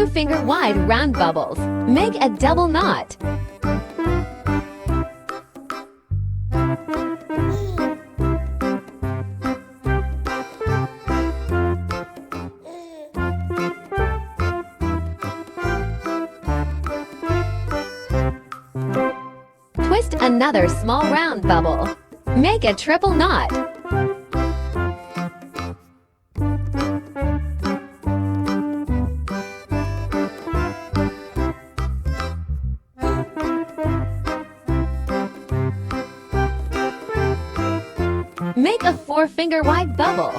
2-finger wide round bubbles. Make a double knot. Twist another small round bubble. Make a triple knot. Make a 4-finger wide bubble.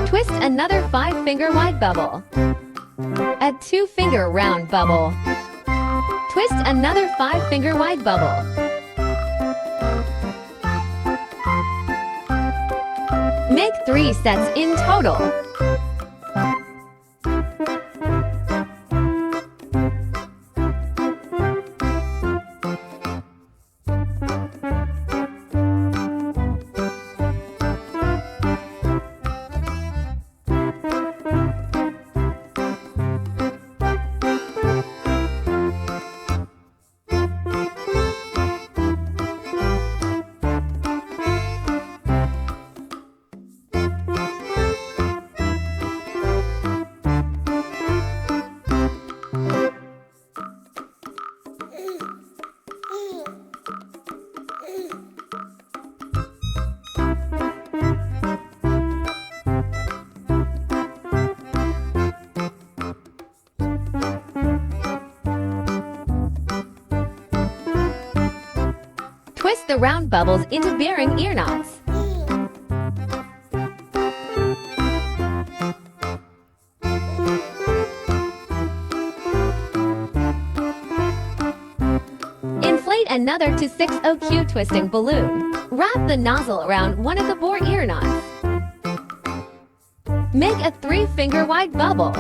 Twist another 5-finger wide bubble. A 2-finger round bubble. Twist another 5-finger wide bubble. Make 3 sets in total. Twist the round bubbles into bearing ear knots. Inflate another to 6OQ twisting balloon. Wrap the nozzle around one of the boar ear knots. Make a 3-finger wide bubble,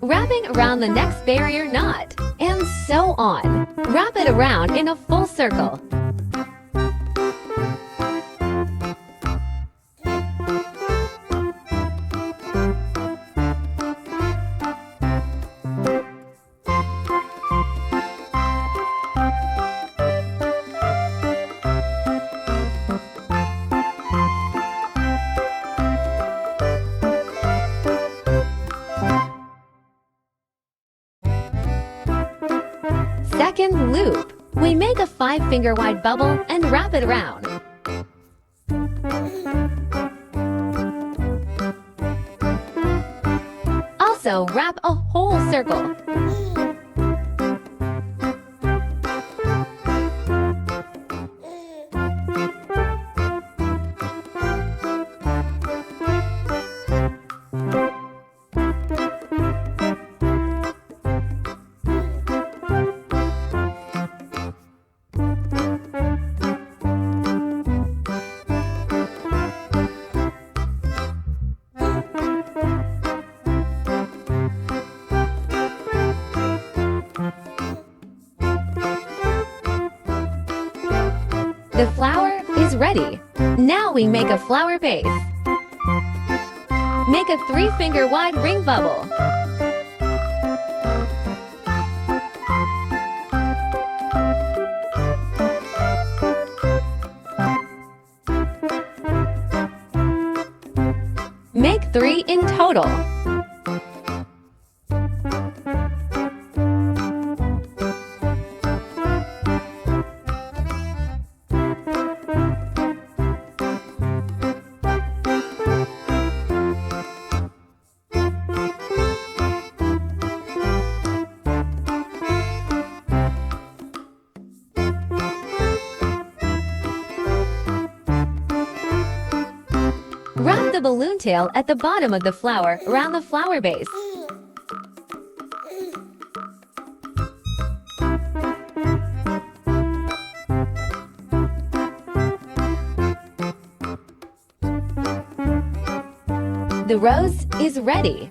wrapping around the next barrier knot, and so on. Wrap it around in a full circle. Second loop. We make a 5-finger wide bubble and wrap it around. Also wrap a whole circle. The flower is ready. Now we make a flower base. Make a 3-finger wide ring bubble. Make 3 in total. Wrap the balloon tail at the bottom of the flower around the flower base. The rose is ready.